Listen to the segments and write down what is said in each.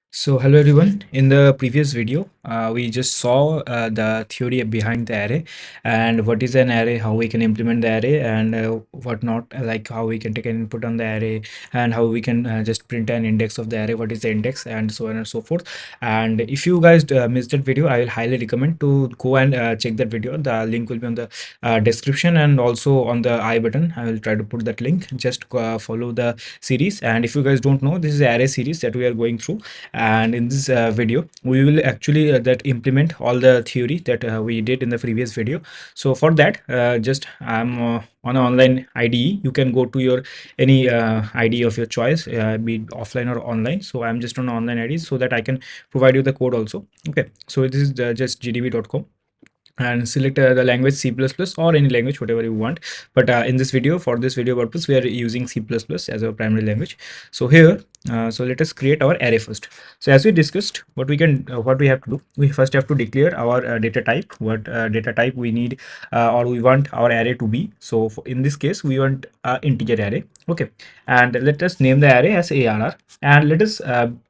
So hello everyone. In the previous video, we just saw the theory behind the array and what is an array, how we can implement the array and what not, like how we can take an input on the array and how we can just print an index of the array, what is the index and so on and so forth. And if you guys missed that video, I will highly recommend to go and check that video. The link will be on the description and also on the I button. I will try to put that link. Just follow the series. And if you guys don't know, this is the array series that we are going through, and in this video we will actually that implement all the theory that we did in the previous video. So for that, just I'm on an online IDE. You can go to your any IDE of your choice, be it offline or online. So I'm just on online IDE so that I can provide you the code also. Okay, so this is just gdb.com, and select the language C++ or any language whatever you want. But in this video, for this video purpose, we are using C++ as our primary language. So here, so let us create our array first. So as we discussed, what we have to do, we first have to declare our data type, what data type we need or we want our array to be. So in this case, we want integer array. Okay, and let us name the array as arr, and let us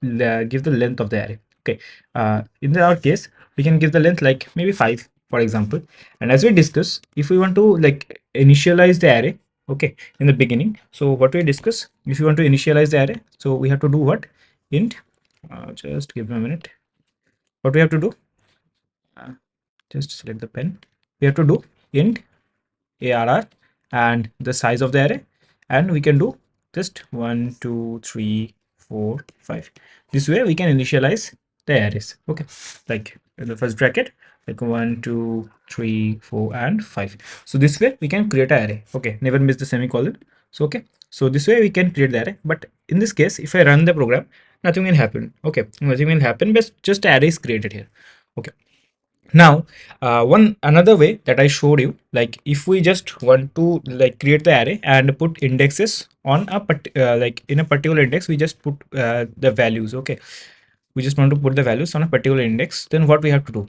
give the length of the array. Okay, in our case, we can give the length like maybe 5, for example. And as we discuss, if we want to like initialize the array, okay, in the beginning, so what we discuss, if you want to initialize the array, so we have to do what? Int, just give me a minute. What we have to do, uh, just select the pen. We have to do int arr and the size of the array, and we can do just 1 2 3 4 5. This way we can initialize the arrays. Okay, like in the first bracket, like 1 2 3 4 and 5. So this way we can create an array. Okay, never miss the semicolon. So okay, so this way we can create the array. But in this case, if I run the program, nothing will happen. Okay, nothing will happen, but just array is created here. Okay, now one another way that I showed you, like if we just want to like create the array and put indexes on a like in a particular index, we just put the values. Okay, we just want to put the values on a particular index, then what we have to do?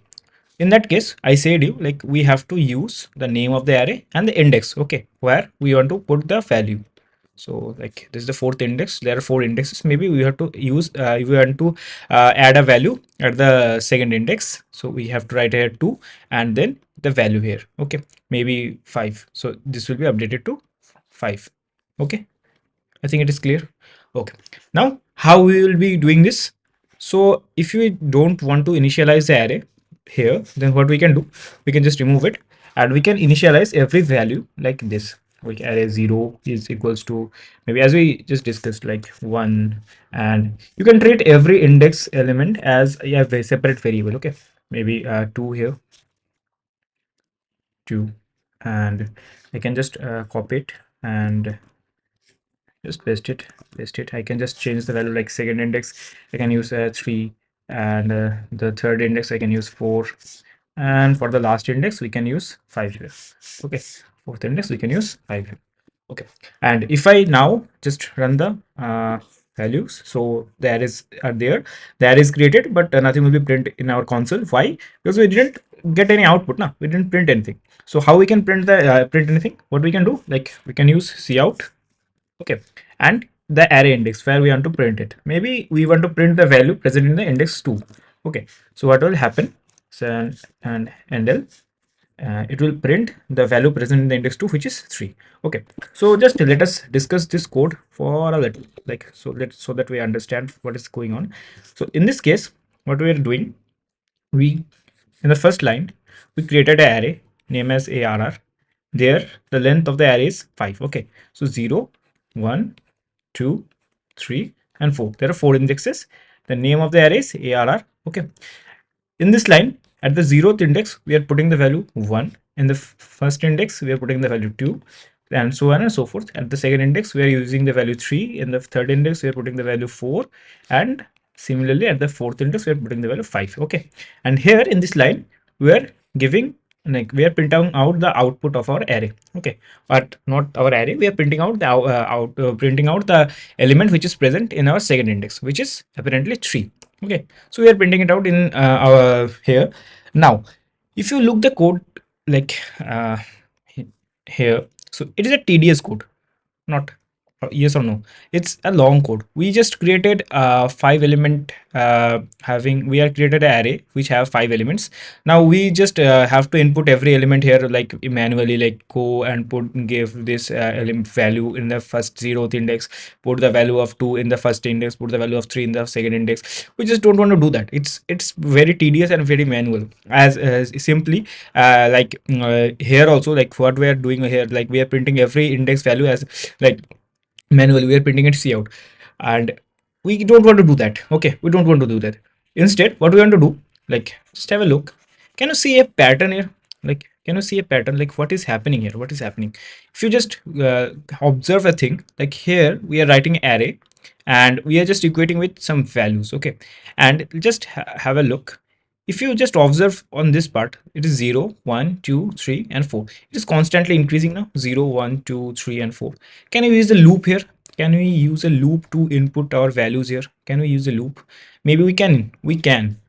In that case, I said you like we have to use the name of the array and the index, okay, where we want to put the value. So like this is the fourth index, there are 4 indexes, maybe we have to use if we want to add a value at the second index, so we have to write here 2 and then the value here. Okay, maybe 5, so this will be updated to 5. Okay, I think it is clear. Okay, now how we will be doing this? So if we don't want to initialize the array here, then what we can do, we can just remove it and we can initialize every value like this. Like array 0 is equals to, maybe as we just discussed, like 1, and you can treat every index element as a separate variable. Okay, maybe 2 here, 2, and I can just copy it and just paste it. I can just change the value, like second index I can use 3, and the third index I can use 4, and for the last index we can use 5 here. Okay, fourth index we can use 5 here. Okay, and if I now just run the values, so the arrays are there, the array is created, but nothing will be print in our console. Why? Because we didn't get any output. Now we didn't print anything. So how we can print the print anything? What we can do, like we can use cout. Okay, and the array index where we want to print it, maybe we want to print the value present in the index 2. Okay, so what will happen? So and endl, it will print the value present in the index 2, which is 3. Okay, so just let us discuss this code for a little, like so that we understand what is going on. So in this case, what we are doing, we, in the first line, we created an array name as arr. There the length of the array is 5. Okay, so 0 1 2 3 and 4, there are 4 indexes. The name of the array is arr. Okay, in this line, at the 0th index we are putting the value 1, in the first index we are putting the value 2, and so on and so forth. At the second index we are using the value 3, in the third index we are putting the value 4, and similarly at the fourth index we are putting the value 5. Okay, and here in this line we are giving, like we are printing out the output of our array. Okay, but not our array, we are printing out the printing out the element which is present in our second index, which is apparently 3. Okay, so we are printing it out in our here. Now if you look the code, like here, so it is a tedious code, not Yes or no? It's a long code. We just created a 5 element we are created an array which have 5 elements. Now we just have to input every element here like manually, like go and give this element value in the first 0th index, put the value of 2 in the first index, put the value of 3 in the second index. We just don't want to do that. It's very tedious and very manual. As simply here also, like what we are doing here, like we are printing every index value as like manually, we are printing it cout, and we don't want to do that. Okay, we don't want to do that. Instead, what we want to do, like, just have a look. Can you see a pattern here? Like, can you see a pattern? Like, what is happening here? What is happening? If you just observe a thing, like here we are writing array and we are just equating with some values. Okay, and just have a look. If you just observe on this part, it is 0, 1, 2, 3, and 4. It is constantly increasing now. 0, 1, 2, 3, and 4. Can you use the loop here? Can we use a loop to input our values here? Can we use a loop? Maybe we can. We can.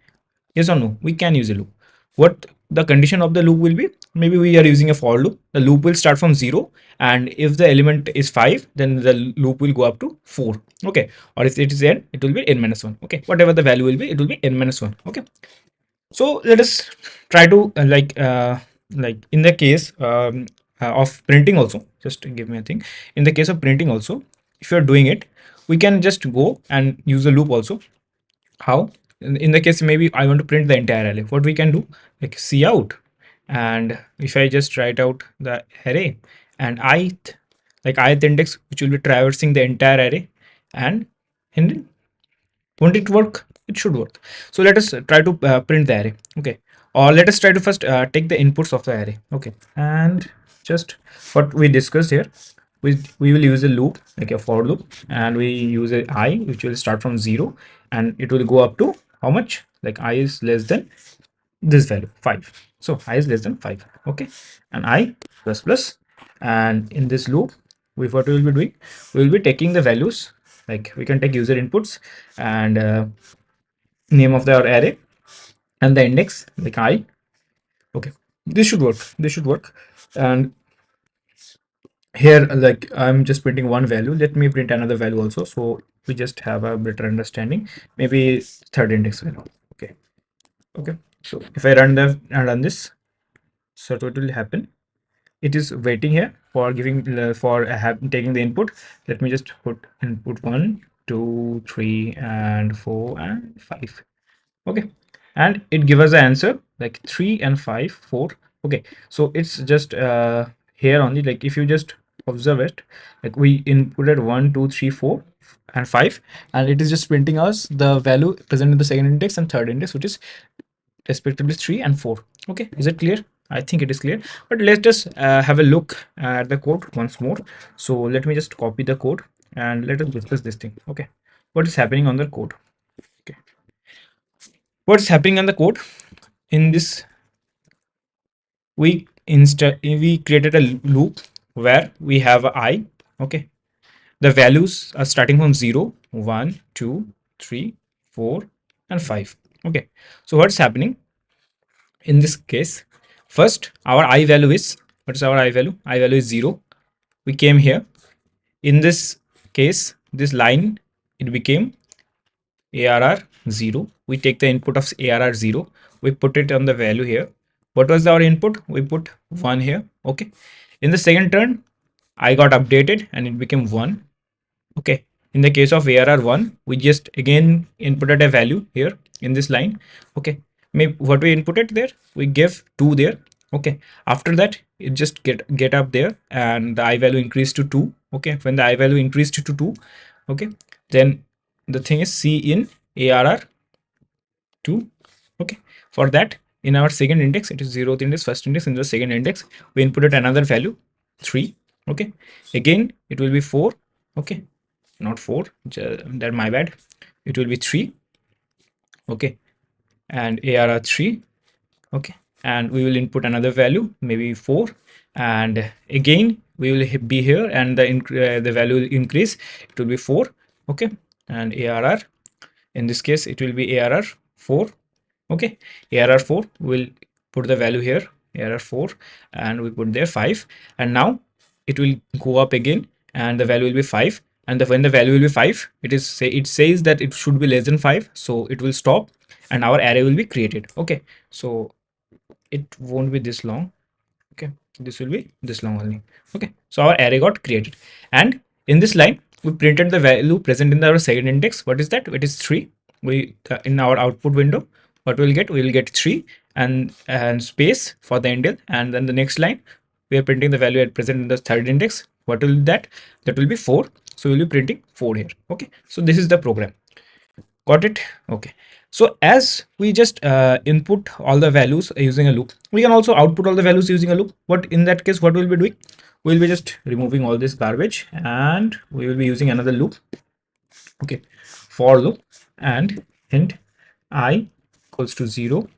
Yes or no? We can use a loop. What the condition of the loop will be? Maybe we are using a for loop. The loop will start from 0, and if the element is 5, then the loop will go up to 4. Okay. Or if it is n, it will be n minus 1. Okay. Whatever the value will be, it will be n minus 1. Okay. So let us try to like in the case of printing also, just give me a thing. In the case of printing also, if you're doing it, we can just go and use a loop also. How? In the case, maybe I want to print the entire array. What we can do, like cout, and if I just write out the array and ith index, which will be traversing the entire array, and then won't it work? It should work. So let us try to print the array. Okay, or let us try to first take the inputs of the array. Okay, and just what we discussed here, we will use a loop, like a for loop, and we use a I which will start from 0 and it will go up to how much? Like I is less than this value 5. So I is less than 5. Okay, and I plus plus, and in this loop, with what we will be doing, we will be taking the values. Like we can take user inputs and name of the array and the index, like I. Okay, this should work. This should work. And here, like I'm just printing one value. Let me print another value also, so we just have a better understanding. Maybe third index value. Okay. Okay. So if I run this, so what will happen? It is waiting here for giving taking the input. Let me just put input 1, 2, 3, and 4 and 5. Okay, and it gives us the answer like 3 and 5, 4. Okay, so it's just here only. Like if you just observe it, like we inputted 1, 2, 3, 4, and 5, and it is just printing us the value present in the second index and third index, which is respectively 3 and 4. Okay, is it clear? I think it is clear, but let's just have a look at the code once more. So let me just copy the code and let us discuss this thing. Okay, what is happening on the code? Okay, what's happening on the code? In this, we created a loop where we have a I. Okay, the values are starting from 0, 1, 2, 3, 4, and 5. Okay, so what's happening in this case? First, our I value is, what is our I value? I value is 0. We came here. In this case, this line, it became ARR 0. We take the input of ARR 0. We put it on the value here. What was our input? We put 1 here. Okay. In the second turn, I got updated and it became 1. Okay. In the case of ARR 1, we just again inputted a value here in this line. Okay. Maybe what we inputted there, we give 2 there. Okay. After that, it just get up there and the I value increased to 2. Okay. When the I value increased to 2, okay, then the thing is C in ARR 2. Okay. For that, in our second index, it is 0th index, first index. In the second index, we inputted another value 3. Okay. Again, it will be 4. Okay. Not 4, that my bad. It will be 3. Okay. And ARR 3. Okay, and we will input another value, maybe 4, and again we will be here and the value will increase. It will be 4. Okay, and ARR, in this case it will be ARR 4. Okay, ARR 4, we'll put the value here, ARR 4, and we put there 5, and now it will go up again and the value will be 5. and when the value will be 5, it says that it should be less than 5, so it will stop and our array will be created. Okay, so it won't be this long. Okay, this will be this long only. Okay, so our array got created, and in this line we printed the value present in our second index. What is that? It is 3. We in our output window, what we'll get? We will get 3 and space for the indel, and then the next line we are printing the value at present in the third index. What will that will be 4, so we'll be printing 4 here. Okay, so this is the program. Got it? Okay. So as we just input all the values using a loop, we can also output all the values using a loop. But in that case, what we'll be doing? We'll be just removing all this garbage and we will be using another loop. Okay. For loop and int I equals to 0.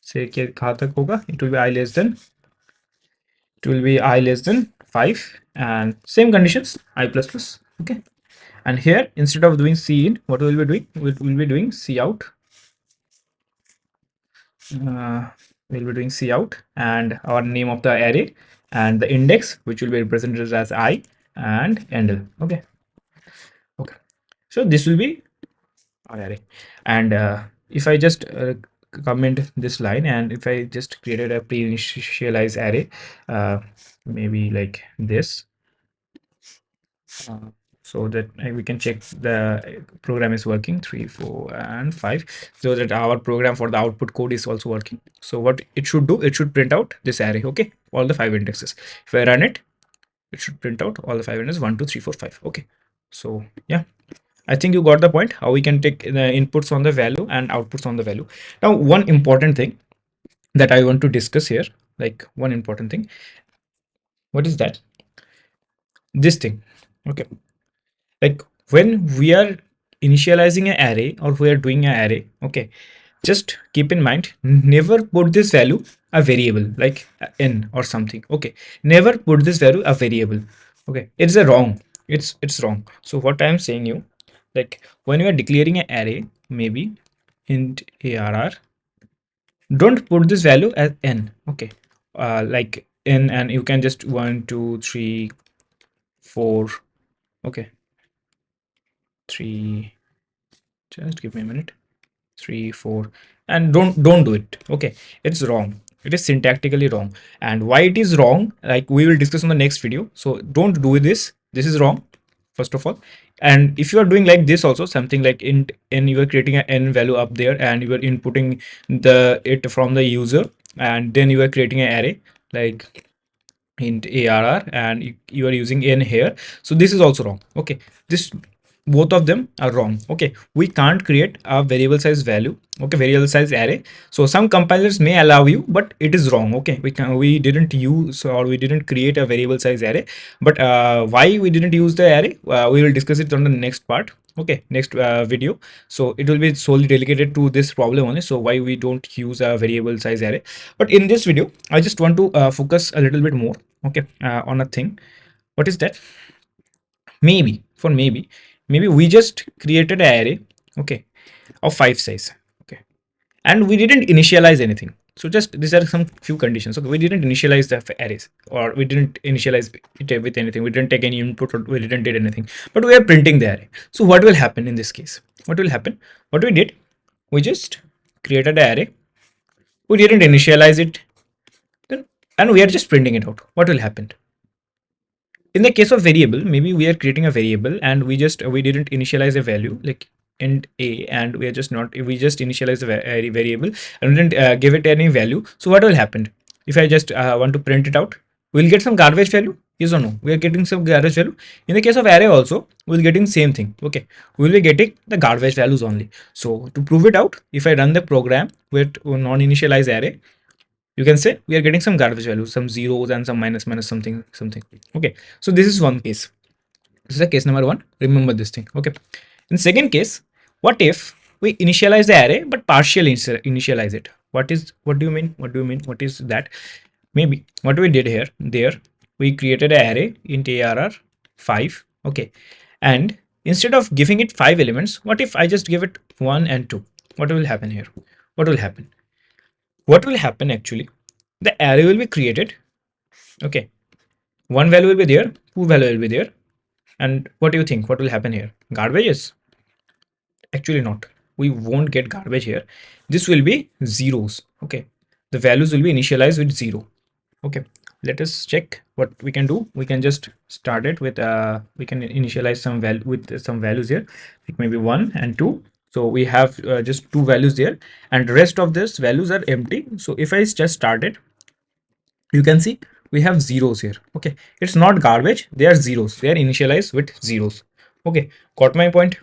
Say कहाँ तक होगा? It will be I less than 5 and same conditions I plus plus. Okay. And here, instead of doing cin, what we will be doing? We'll be doing cout. We'll be doing cout and our name of the array and the index, which will be represented as I and endl. Okay. Okay. So this will be our array. And if I just comment this line and if I just created a pre-initialized array, maybe like this. So that we can check the program is working 3, 4 and 5, so that our program for the output code is also working. So what it should do, it should print out this array. Okay, all the 5 indexes. If I run it, it should print out all the 5 indexes 1, 2, 3, 4, 5. Okay, so yeah, I think you got the point how we can take the inputs on the value and outputs on the value. Now one important thing that I want to discuss here, like one important thing, what is that? This thing. Okay, like when we are initializing an array or we are doing an array, okay, just keep in mind, never put this value a variable like n or something. Okay, never put this value a variable. Okay, it's a wrong, it's wrong. So what I am saying you, like when you are declaring an array, maybe int arr, don't put this value as n. Okay, like n, and you can just 1 2 3 4. Okay, 3, just give me a minute, 3 4, and don't do it. Okay, it's wrong, it is syntactically wrong. And why it is wrong, like we will discuss on the next video. So don't do this, this is wrong first of all. And if you are doing like this also, something like int n, you are creating an n value up there and you are inputting it from the user, and then you are creating an array like int arr and you are using n here, so this is also wrong. Okay, this both of them are wrong. Okay, we can't create a variable size value, okay, variable size array. So some compilers may allow you, but it is wrong. Okay, we didn't use or we didn't create a variable size array. But why we didn't use the array, we will discuss it on the next part. Okay, next video. So it will be solely dedicated to this problem only, so why we don't use a variable size array. But in this video I just want to focus a little bit more, okay, on a thing. What is that? Maybe we just created an array, okay, of 5 size. Okay, and we didn't initialize anything. So just these are some few conditions. Okay, we didn't initialize the arrays, or we didn't initialize it with anything, we didn't take any input, or we didn't did anything, but we are printing the array. So what will happen in this case? What will happen? What we did, we just created an array, we didn't initialize it, then, and we are just printing it out. What will happen? In the case of variable, maybe we are creating a variable and we didn't initialize a value like int a, and we just initialize a variable and we didn't give it any value. So what will happen if I just want to print it out? We'll get some garbage value, yes or no? We are getting some garbage value. In the case of array also, we'll getting same thing. Okay, we'll be getting the garbage values only. So to prove it out, if I run the program with non-initialized array, you can say we are getting some garbage values, some zeros and some minus something. Okay, so this is one case. This is a case number 1. Remember this thing. Okay, in second case, what if we initialize the array but partially initialize it? What do you mean? What is that? Maybe what we did here, there we created an array int arr 5. Okay, and instead of giving it 5 elements, what if I just give it 1 and 2? What will happen here? What will happen? What will happen actually, the array will be created. Okay, one value will be there, two value will be there, And what do you think? What will happen here? Garbages? Actually not. We won't get garbage here. This will be zeros. Okay. The values will be initialized with 0. Okay. Let us check what we can do. We can just start it with we can initialize some value with some values here, like maybe 1 and 2. So we have just two values there, and the rest of this values are empty. So if I just start it, you can see we have zeros here. Okay, it's not garbage, they are zeros, they are initialized with zeros. Okay, got my point?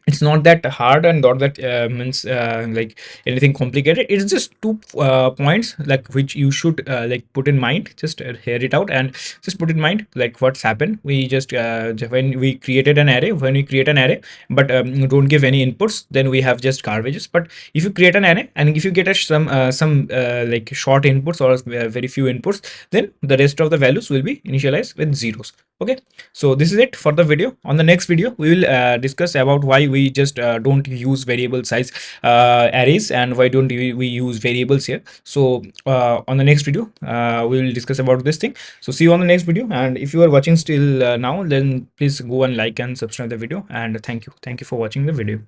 It's not that hard, and not that means like anything complicated. It's just two points like which you should like put in mind. Just hear it out and just put in mind like what's happened. We just when we created an array, when we create an array but don't give any inputs, then we have just garbages. But if you create an array and if you get a some like short inputs or very few inputs, then the rest of the values will be initialized with zeros. Okay, so this is it for the video. On the next video we will discuss about why we just don't use variable size arrays, and why don't we use variables here. So on the next video we will discuss about this thing. So see you on the next video, and if you are watching still now, then please go and like and subscribe the video, and thank you for watching the video.